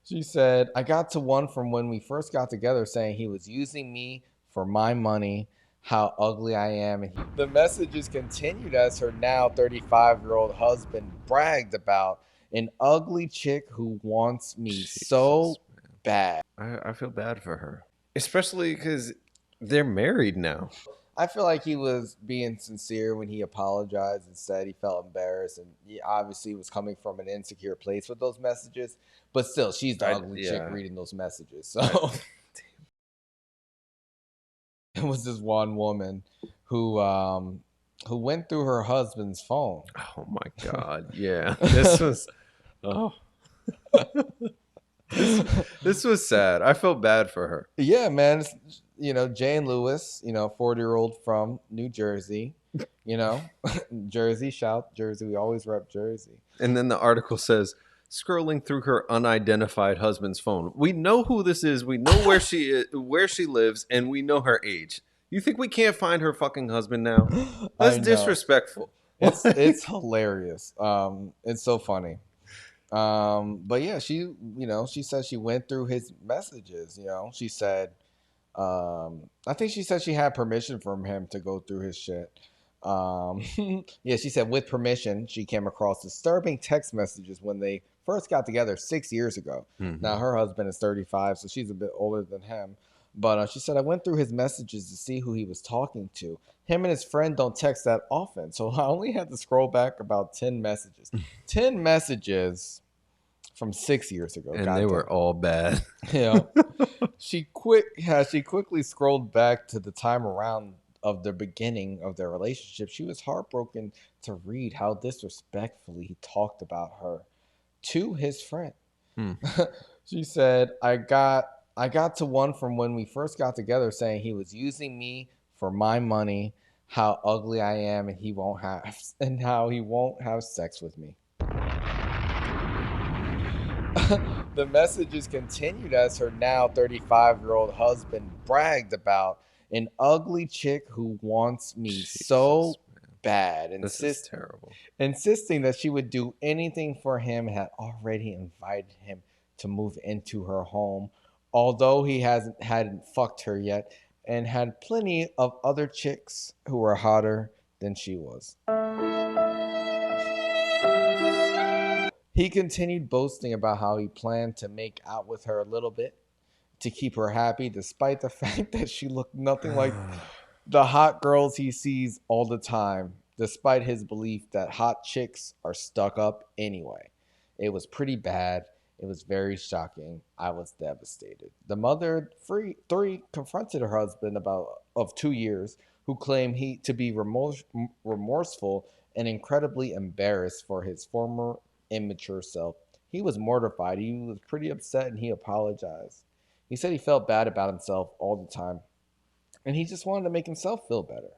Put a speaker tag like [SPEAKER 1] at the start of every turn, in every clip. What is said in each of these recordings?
[SPEAKER 1] She said, I got to one from when we first got together saying he was using me for my money, how ugly I am. And the messages continued as her now 35-year-old husband bragged about an ugly chick who wants me
[SPEAKER 2] Jesus,
[SPEAKER 1] so bad.
[SPEAKER 2] I feel bad for her, especially because they're married now.
[SPEAKER 1] I feel like he was being sincere when he apologized and said he felt embarrassed, and he obviously was coming from an insecure place with those messages. But still, she's the ugly chick
[SPEAKER 2] Yeah,
[SPEAKER 1] reading those messages.
[SPEAKER 2] I,
[SPEAKER 1] So it was this one woman who who went through her husband's phone.
[SPEAKER 2] oh my God, yeah, this was oh this this was sad. I felt bad for her.
[SPEAKER 1] Yeah, man. Jane Lewis, 40-year-old from New Jersey. You know, Jersey, shout Jersey. We always rep Jersey.
[SPEAKER 2] And then the article says, scrolling through her unidentified husband's phone. We know who this is. We know where she is, where she lives, and we know her age. You think we can't find her fucking husband now? That's
[SPEAKER 1] I know.
[SPEAKER 2] disrespectful.
[SPEAKER 1] It's hilarious. It's so funny. But yeah, she said she went through his messages. She said, I think she said she had permission from him to go through his shit. Um, yeah, she said with permission, she came across disturbing text messages when they first got together 6 years ago. Now
[SPEAKER 2] Mm-hmm.
[SPEAKER 1] her husband is 35, so she's a bit older than him. But she said I went through his messages to see who he was talking to. Him and his friend don't text that often, so I only had to scroll back about 10 messages. 10 messages from 6 years ago.
[SPEAKER 2] And they
[SPEAKER 1] God
[SPEAKER 2] were
[SPEAKER 1] damn.
[SPEAKER 2] all bad.
[SPEAKER 1] Yeah. She quickly scrolled back to the time around of the beginning of their relationship. She was heartbroken to read how disrespectfully he talked about her to his friend.
[SPEAKER 2] Hmm.
[SPEAKER 1] She said, I got to one from when we first got together saying he was using me for my money, how ugly I am and how he won't have sex with me. The messages continued as her now 35-year-old husband bragged about an ugly chick who wants me so
[SPEAKER 2] Jesus, man.
[SPEAKER 1] bad,
[SPEAKER 2] This is terrible.
[SPEAKER 1] insisting that she would do anything for him, had already invited him to move into her home, although he hadn't fucked her yet, and had plenty of other chicks who were hotter than she was. He continued boasting about how he planned to make out with her a little bit to keep her happy, despite the fact that she looked nothing like the hot girls he sees all the time, despite his belief that hot chicks are stuck up anyway. It was pretty bad. It was very shocking. I was devastated. The mother three confronted her husband of 2 years, who claimed he to be remorseful and incredibly embarrassed for his former immature self. He was mortified. He was pretty upset and he apologized. He said he felt bad about himself all the time and he just wanted to make himself feel better.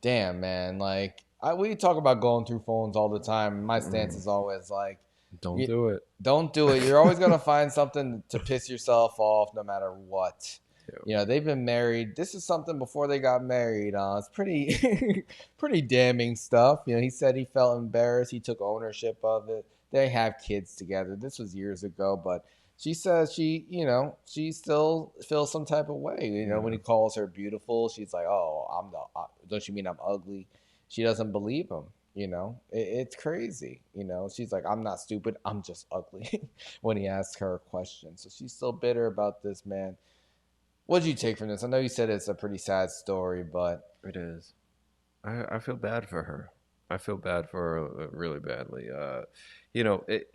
[SPEAKER 1] Damn, man. Like, we talk about going through phones all the time. My stance
[SPEAKER 2] Mm,
[SPEAKER 1] is always like,
[SPEAKER 2] don't
[SPEAKER 1] you,
[SPEAKER 2] do it.
[SPEAKER 1] don't do it. You're always going to find something to piss yourself off no matter what.
[SPEAKER 2] Ew.
[SPEAKER 1] They've been married. This is something before they got married. It's pretty, pretty damning stuff. He said he felt embarrassed. He took ownership of it. They have kids together. This was years ago, but she says she still feels some type of way. When
[SPEAKER 2] Yeah.
[SPEAKER 1] he calls her beautiful, she's like, "Oh, don't you mean I'm ugly?" She doesn't believe him. It's crazy. She's like, I'm not stupid, I'm just ugly when he asks her a question. So she's still bitter about this, man. What did you take from this? I know you said it's a pretty sad story, but
[SPEAKER 2] It is. I feel bad for her. I feel bad for her really badly. You know, it,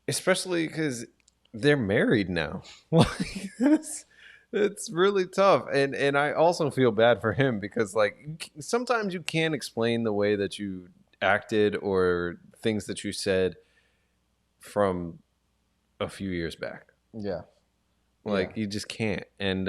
[SPEAKER 2] especially because they're married now. Like it's really tough, and I also feel bad for him because like sometimes you can't explain the way that you acted or things that you said from a few years back.
[SPEAKER 1] yeah, yeah,
[SPEAKER 2] Like you just can't. And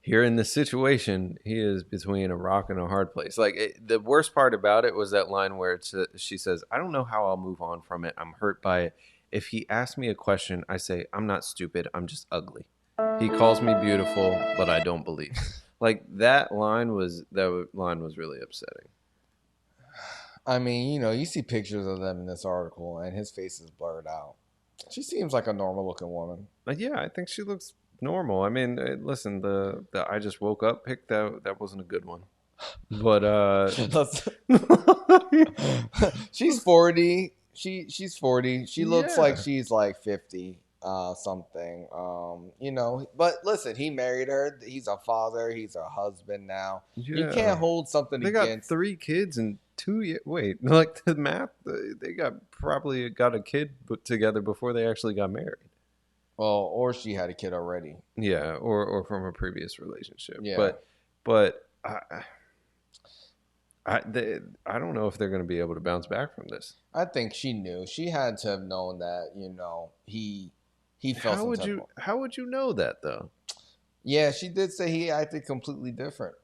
[SPEAKER 2] here in this situation, he is between a rock and a hard place. Like the worst part about it was that line where she says, "I don't know how I'll move on from it. I'm hurt by it. If he asks me a question, I say I'm not stupid. I'm just ugly. He calls me beautiful, but I don't believe." Like that line was really upsetting.
[SPEAKER 1] I mean, you know, you see pictures of them in this article, and his face is blurred out. She seems like a normal looking woman.
[SPEAKER 2] Yeah, I think she looks normal. I mean, listen, the I just woke up pic, that wasn't a good one. But
[SPEAKER 1] She's 40. She's 40. She looks like
[SPEAKER 2] yeah,
[SPEAKER 1] she's like 50 something. You know, but listen, he married her. He's a father, he's a husband now. You
[SPEAKER 2] yeah.
[SPEAKER 1] can't hold something
[SPEAKER 2] They got
[SPEAKER 1] against
[SPEAKER 2] 3 kids and 2 years. Wait, like the math, they got probably got a kid put together before they actually got married.
[SPEAKER 1] well, or she had a kid already.
[SPEAKER 2] Yeah, or from a previous relationship.
[SPEAKER 1] Yeah.
[SPEAKER 2] But I don't know if they're going to be able to bounce back from this.
[SPEAKER 1] I think she knew. She had to have known that, you know, he felt
[SPEAKER 2] How
[SPEAKER 1] some
[SPEAKER 2] would
[SPEAKER 1] type
[SPEAKER 2] you
[SPEAKER 1] of.
[SPEAKER 2] how would you know that though?
[SPEAKER 1] Yeah, she did say he acted completely different.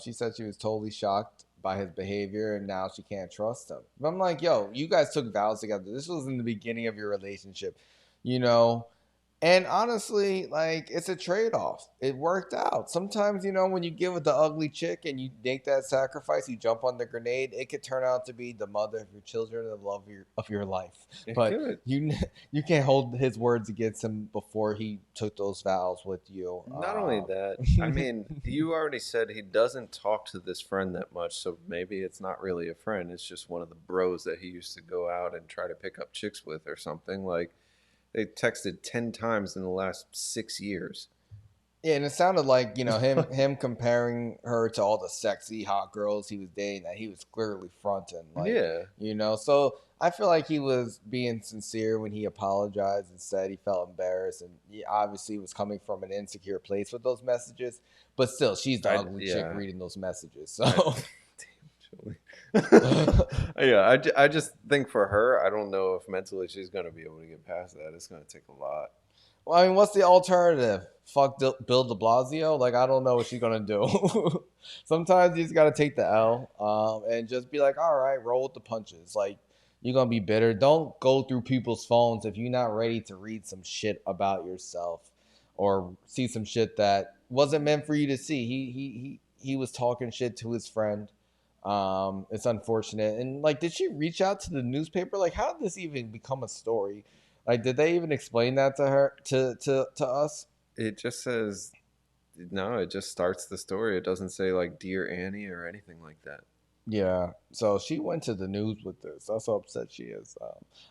[SPEAKER 1] She said she was totally shocked by his behavior, and now she can't trust him. But I'm like, yo, you guys took vows together. This was in the beginning of your relationship, you know. And honestly, like, it's a trade off. It worked out. Sometimes, you know, when you get with the ugly chick and you make that sacrifice, you jump on the grenade, it could turn out to be the mother of your children and the love of your life.
[SPEAKER 2] It
[SPEAKER 1] But
[SPEAKER 2] could.
[SPEAKER 1] you can't hold his words against him before he took those vows with you.
[SPEAKER 2] Not only that, I mean, you already said he doesn't talk to this friend that much, so maybe it's not really a friend. It's just one of the bros that he used to go out and try to pick up chicks with or something. Like, they texted 10 times in the last 6 years.
[SPEAKER 1] Yeah, and it sounded like, you know, him comparing her to all the sexy hot girls he was dating that he was clearly fronting, like,
[SPEAKER 2] Yeah.
[SPEAKER 1] you know. So I feel like he was being sincere when he apologized and said he felt embarrassed, and he obviously was coming from an insecure place with those messages. But still, she's the ugly chick
[SPEAKER 2] Yeah.
[SPEAKER 1] reading those messages. So
[SPEAKER 2] Damn, Julie. Yeah, I just think for her, I don't know if mentally she's going to be able to get past that. It's going to take a lot.
[SPEAKER 1] well, I mean, what's the alternative? Fuck Bill De Blasio? Like, I don't know what she's gonna do. Sometimes you just gotta take the L, and just be like, all right, roll with the punches. Like, you're gonna be bitter. Don't go through people's phones if you're not ready to read some shit about yourself or see some shit that wasn't meant for you to see. He was talking shit to his friend. It's unfortunate. And like, did she reach out to the newspaper? Like, how did this even become a story? Like, did they even explain that to her to us?
[SPEAKER 2] It just says, no, it just starts the story. It doesn't say, like, Dear Annie or anything like that.
[SPEAKER 1] Yeah. So she went to the news with this. That's how upset she is.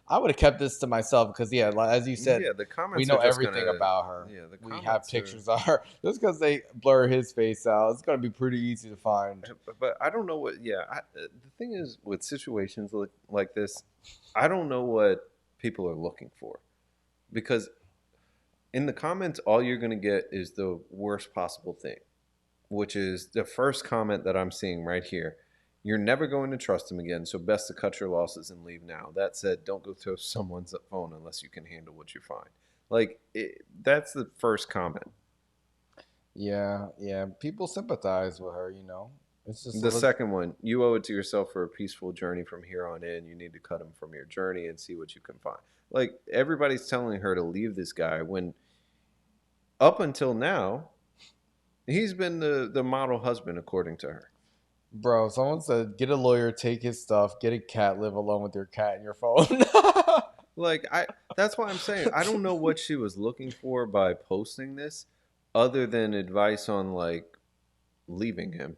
[SPEAKER 1] I would have kept this to myself because, yeah, like, as you said,
[SPEAKER 2] Yeah, the
[SPEAKER 1] we
[SPEAKER 2] comments
[SPEAKER 1] know
[SPEAKER 2] are just
[SPEAKER 1] everything
[SPEAKER 2] gonna.
[SPEAKER 1] about her.
[SPEAKER 2] Yeah, the
[SPEAKER 1] We have
[SPEAKER 2] comments
[SPEAKER 1] pictures of her. Just because they blur his face out, it's gonna be pretty easy to find.
[SPEAKER 2] But I don't know what. Yeah, the thing is with situations like this, I don't know what people are looking for, because in the comments, all you're gonna get is the worst possible thing, which is the first comment that I'm seeing right here. You're never going to trust him again, so best to cut your losses and leave now. That said, don't go through someone's phone unless you can handle what you find. Like, that's the first comment.
[SPEAKER 1] Yeah, yeah. People sympathize with her. You know, it's just
[SPEAKER 2] The second one, you owe it to yourself for a peaceful journey from here on in. You need to cut him from your journey and see what you can find. Like, everybody's telling her to leave this guy when up until now, he's been the model husband, according to her.
[SPEAKER 1] bro. Someone said, get a lawyer, take his stuff, get a cat, live alone with your cat and your phone.
[SPEAKER 2] Like, that's why I'm saying I don't know what she was looking for by posting this, other than advice on, like, leaving him,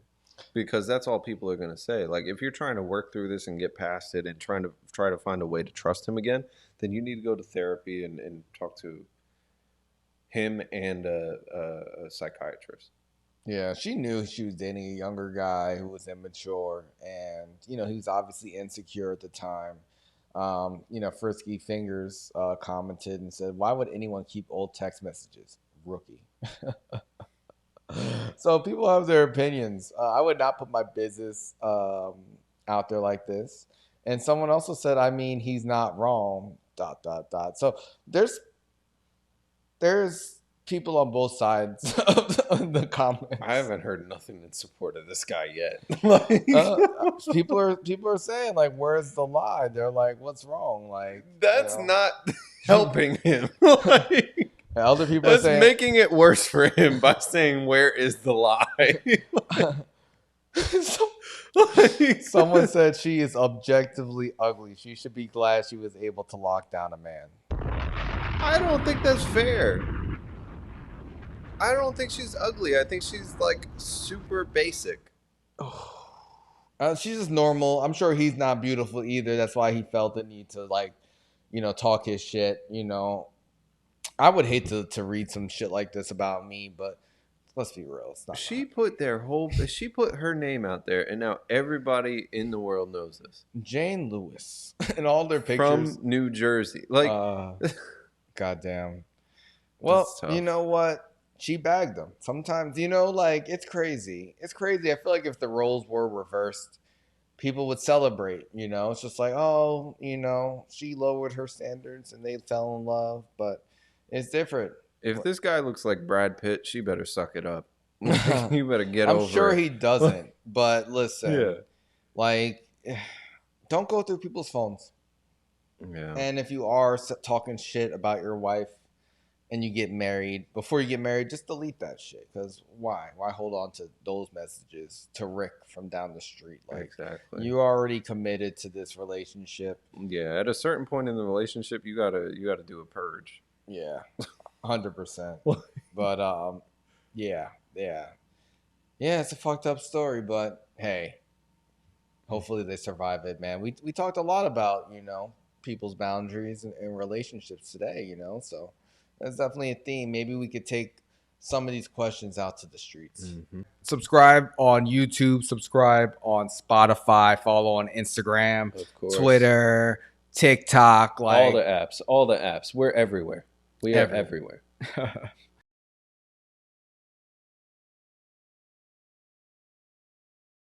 [SPEAKER 2] because that's all people are going to say. Like, if you're trying to work through this and get past it and try to find a way to trust him again, then you need to go to therapy and talk to him and a psychiatrist.
[SPEAKER 1] Yeah, she knew she was dating a younger guy who was immature, and you know he was obviously insecure at the time. You know, Frisky Fingers commented and said, "Why would anyone keep old text messages? Rookie." So people have their opinions. I would not put my business out there like this. And someone also said, "I mean, he's not wrong." Dot dot dot. So there's people on both sides of the comments.
[SPEAKER 2] I haven't heard nothing in support of this guy yet. Like,
[SPEAKER 1] People are saying like, "Where's the lie?" They're like, "What's wrong?" Like,
[SPEAKER 2] that's
[SPEAKER 1] you know.
[SPEAKER 2] not helping him. Like,
[SPEAKER 1] Other people are
[SPEAKER 2] that's
[SPEAKER 1] saying
[SPEAKER 2] making it worse for him by saying, "Where is the lie?"
[SPEAKER 1] Someone said she is objectively ugly. She should be glad she was able to lock down a man.
[SPEAKER 2] I don't think that's fair. I don't think she's ugly. I think she's like super basic.
[SPEAKER 1] She's just normal. I'm sure he's not beautiful either. That's why he felt the need to like, talk his shit. I would hate to read some shit like this about me, but let's be real. It's not.
[SPEAKER 2] She put her name out there, and now everybody in the world knows this.
[SPEAKER 1] Jane Lewis and all their
[SPEAKER 2] From
[SPEAKER 1] pictures
[SPEAKER 2] New Jersey. Like,
[SPEAKER 1] goddamn. Well, you know what? She bagged them. Sometimes, it's crazy. It's crazy. I feel like if the roles were reversed, people would celebrate. It's just like, oh, she lowered her standards and they fell in love, but it's different.
[SPEAKER 2] If this guy looks like Brad Pitt, she better suck it up. You better get over it.
[SPEAKER 1] I'm sure he doesn't, but listen,
[SPEAKER 2] Yeah.
[SPEAKER 1] like, don't go through people's phones.
[SPEAKER 2] Yeah.
[SPEAKER 1] And if you are talking shit about your wife and you get married, before you get married, just delete that shit. Because why? Why hold on to those messages to Rick from down the street? Like,
[SPEAKER 2] exactly.
[SPEAKER 1] You already committed to this relationship.
[SPEAKER 2] Yeah. At a certain point in the relationship, you gotta do a purge.
[SPEAKER 1] Yeah. 100%. But yeah. It's a fucked up story, but hey, hopefully they survive it, man. We talked a lot about people's boundaries and relationships today, so that's definitely a theme. Maybe we could take some of these questions out to the streets.
[SPEAKER 2] Mm-hmm.
[SPEAKER 1] Subscribe on YouTube, subscribe on Spotify, follow on Instagram, Twitter, TikTok,
[SPEAKER 2] all the apps. We're everywhere. We are everywhere.